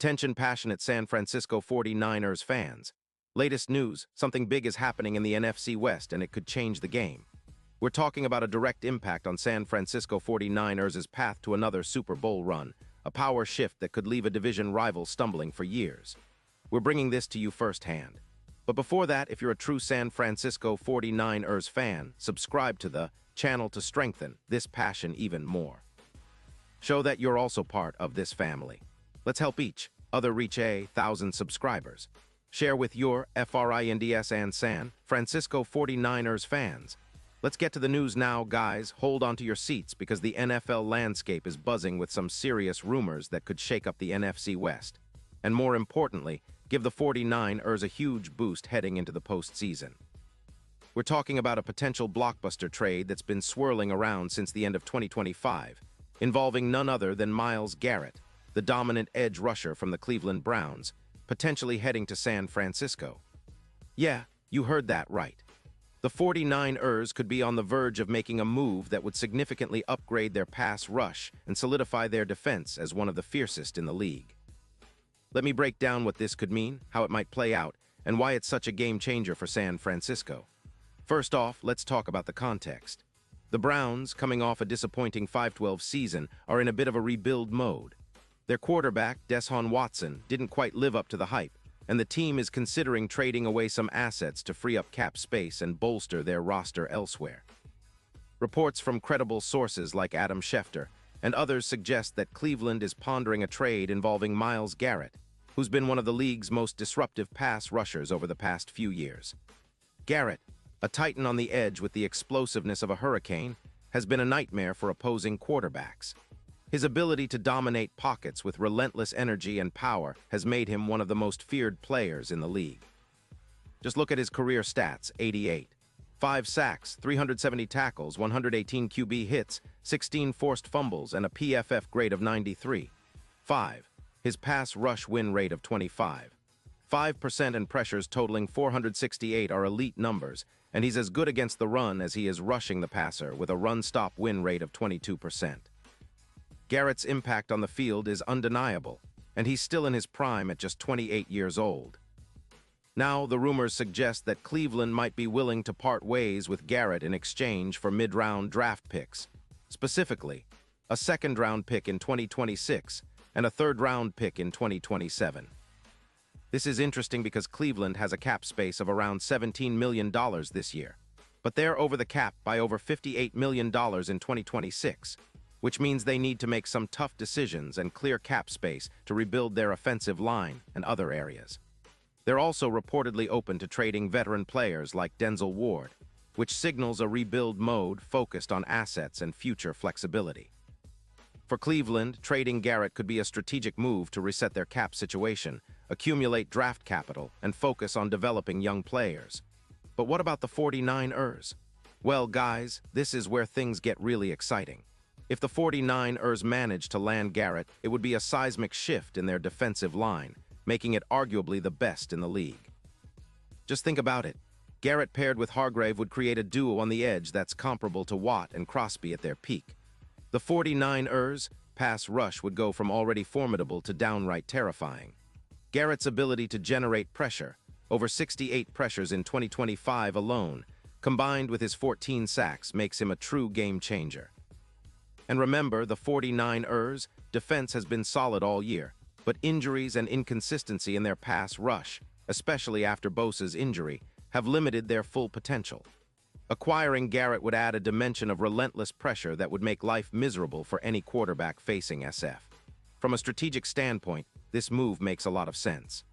Attention passionate San Francisco 49ers fans. Latest news, something big is happening in the NFC West and it could change the game. We're talking about a direct impact on San Francisco 49ers' path to another Super Bowl run, a power shift that could leave a division rival stumbling for years. We're bringing this to you firsthand. But before that, if you're a true San Francisco 49ers fan, subscribe to the channel to strengthen this passion even more. Show that you're also part of this family. Let's help each other reach 1,000 subscribers. Share with your FRINDS and San Francisco 49ers fans. Let's get to the news now, guys. Hold on to your seats because the NFL landscape is buzzing with some serious rumors that could shake up the NFC West. And more importantly, give the 49ers a huge boost heading into the postseason. We're talking about a potential blockbuster trade that's been swirling around since the end of 2025, involving none other than Myles Garrett, the dominant edge rusher from the Cleveland Browns, potentially heading to San Francisco. Yeah, you heard that right. The 49ers could be on the verge of making a move that would significantly upgrade their pass rush and solidify their defense as one of the fiercest in the league. Let me break down what this could mean, how it might play out, and why it's such a game changer for San Francisco. First off, let's talk about the context. The Browns, coming off a disappointing 5-12 season, are in a bit of a rebuild mode. Their quarterback, Deshaun Watson, didn't quite live up to the hype, and the team is considering trading away some assets to free up cap space and bolster their roster elsewhere. Reports from credible sources like Adam Schefter and others suggest that Cleveland is pondering a trade involving Myles Garrett, who's been one of the league's most disruptive pass rushers over the past few years. Garrett, a titan on the edge with the explosiveness of a hurricane, has been a nightmare for opposing quarterbacks. His ability to dominate pockets with relentless energy and power has made him one of the most feared players in the league. Just look at his career stats: 88, 5 sacks, 370 tackles, 118 QB hits, 16 forced fumbles, and a PFF grade of 93. 5. His pass rush win rate of 25. 5% and pressures totaling 468 are elite numbers, and he's as good against the run as he is rushing the passer with a run-stop win rate of 22%. Garrett's impact on the field is undeniable, and he's still in his prime at just 28 years old. Now, the rumors suggest that Cleveland might be willing to part ways with Garrett in exchange for mid-round draft picks, specifically a second-round pick in 2026 and a third-round pick in 2027. This is interesting because Cleveland has a cap space of around $17 million this year, but they're over the cap by over $58 million in 2026, which means they need to make some tough decisions and clear cap space to rebuild their offensive line and other areas. They're also reportedly open to trading veteran players like Denzel Ward, which signals a rebuild mode focused on assets and future flexibility. For Cleveland, trading Garrett could be a strategic move to reset their cap situation, accumulate draft capital, and focus on developing young players. But what about the 49ers? Well, guys, this is where things get really exciting. If the 49ers manage to land Garrett, it would be a seismic shift in their defensive line, making it arguably the best in the league. Just think about it. Garrett paired with Hargrave would create a duo on the edge that's comparable to Watt and Crosby at their peak. The 49ers' pass rush would go from already formidable to downright terrifying. Garrett's ability to generate pressure, over 68 pressures in 2025 alone, combined with his 14 sacks, makes him a true game changer. And remember, the 49ers' defense has been solid all year, but injuries and inconsistency in their pass rush, especially after Bosa's injury, have limited their full potential. Acquiring Garrett would add a dimension of relentless pressure that would make life miserable for any quarterback facing SF. From a strategic standpoint, this move makes a lot of sense.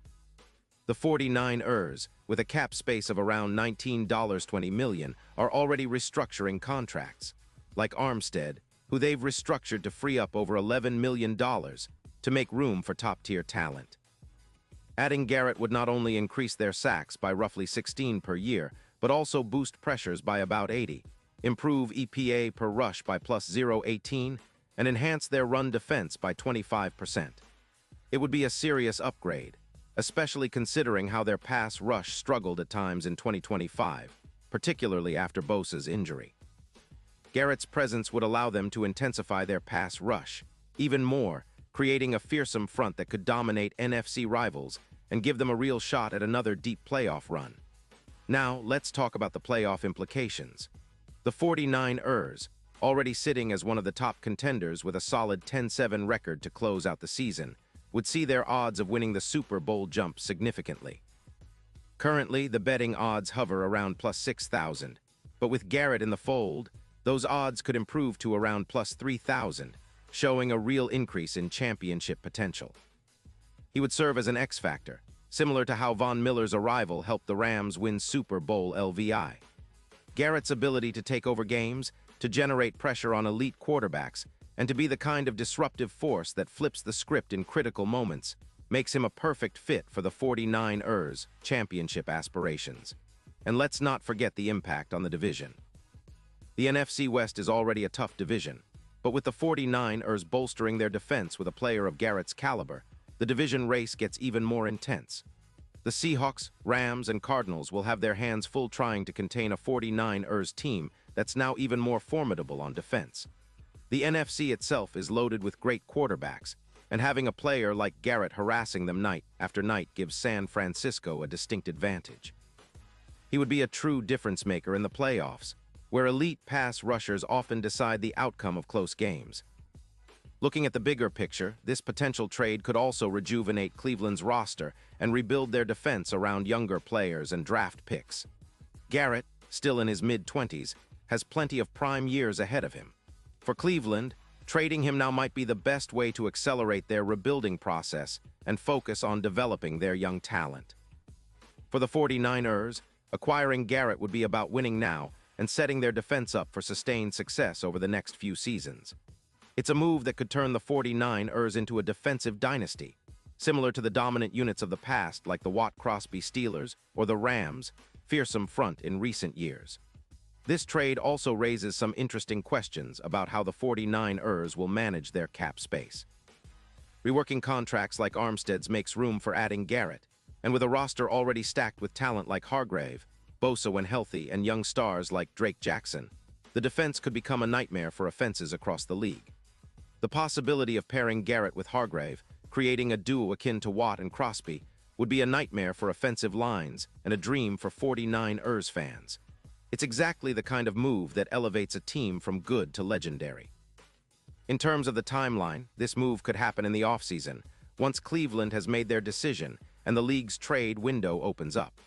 The 49ers, with a cap space of around $19.20 million, are already restructuring contracts, like Armstead, who they've restructured to free up over $11 million to make room for top-tier talent. Adding Garrett would not only increase their sacks by roughly 16 per year, but also boost pressures by about 80, improve EPA per rush by plus 0.18, and enhance their run defense by 25%. It would be a serious upgrade, especially considering how their pass rush struggled at times in 2025, particularly after Bosa's injury. Garrett's presence would allow them to intensify their pass rush even more, creating a fearsome front that could dominate NFC rivals and give them a real shot at another deep playoff run. Now, let's talk about the playoff implications. The 49ers, already sitting as one of the top contenders with a solid 10-7 record to close out the season, would see their odds of winning the Super Bowl jump significantly. Currently, the betting odds hover around plus 6,000, but with Garrett in the fold, those odds could improve to around plus 3,000, showing a real increase in championship potential. He would serve as an X-factor, similar to how Von Miller's arrival helped the Rams win Super Bowl LVI. Garrett's ability to take over games, to generate pressure on elite quarterbacks, and to be the kind of disruptive force that flips the script in critical moments makes him a perfect fit for the 49ers' championship aspirations. And let's not forget the impact on the division. The NFC West is already a tough division, but with the 49ers bolstering their defense with a player of Garrett's caliber, the division race gets even more intense. The Seahawks, Rams, and Cardinals will have their hands full trying to contain a 49ers team that's now even more formidable on defense. The NFC itself is loaded with great quarterbacks, and having a player like Garrett harassing them night after night gives San Francisco a distinct advantage. He would be a true difference maker in the playoffs, where elite pass rushers often decide the outcome of close games. Looking at the bigger picture, this potential trade could also rejuvenate Cleveland's roster and rebuild their defense around younger players and draft picks. Garrett, still in his mid-20s, has plenty of prime years ahead of him. For Cleveland, trading him now might be the best way to accelerate their rebuilding process and focus on developing their young talent. For the 49ers, acquiring Garrett would be about winning now and setting their defense up for sustained success over the next few seasons. It's a move that could turn the 49ers into a defensive dynasty, similar to the dominant units of the past like the Watt-Crosby Steelers or the Rams' fearsome front in recent years. This trade also raises some interesting questions about how the 49ers will manage their cap space. Reworking contracts like Armstead's makes room for adding Garrett, and with a roster already stacked with talent like Hargrave, Bosa when healthy, and young stars like Drake Jackson, the defense could become a nightmare for offenses across the league. The possibility of pairing Garrett with Hargrave, creating a duo akin to Watt and Crosby, would be a nightmare for offensive lines and a dream for 49ers fans. It's exactly the kind of move that elevates a team from good to legendary. In terms of the timeline, this move could happen in the offseason, once Cleveland has made their decision and the league's trade window opens up.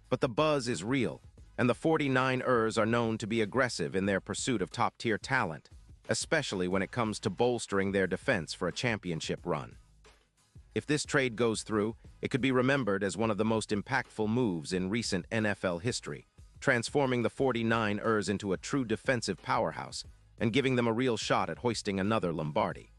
But the buzz is real, and the 49ers are known to be aggressive in their pursuit of top-tier talent, especially when it comes to bolstering their defense for a championship run. If this trade goes through, it could be remembered as one of the most impactful moves in recent NFL history, transforming the 49ers into a true defensive powerhouse and giving them a real shot at hoisting another Lombardi.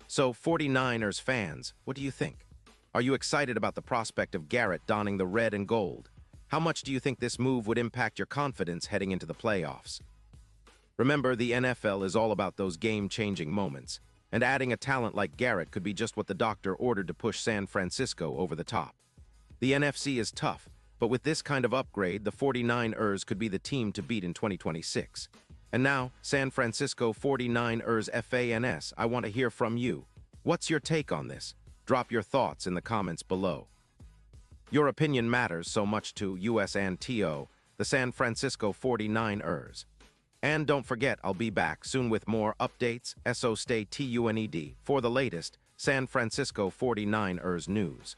So, 49ers fans, what do you think? Are you excited about the prospect of Garrett donning the red and gold? How much do you think this move would impact your confidence heading into the playoffs? Remember, the NFL is all about those game-changing moments, and adding a talent like Garrett could be just what the doctor ordered to push San Francisco over the top. The NFC is tough, but with this kind of upgrade, the 49ers could be the team to beat in 2026. And now, San Francisco 49ers fans, I want to hear from you. What's your take on this? Drop your thoughts in the comments below. Your opinion matters so much to US and TO, the San Francisco 49ers. And don't forget, I'll be back soon with more updates, so stay tuned for the latest San Francisco 49ers news.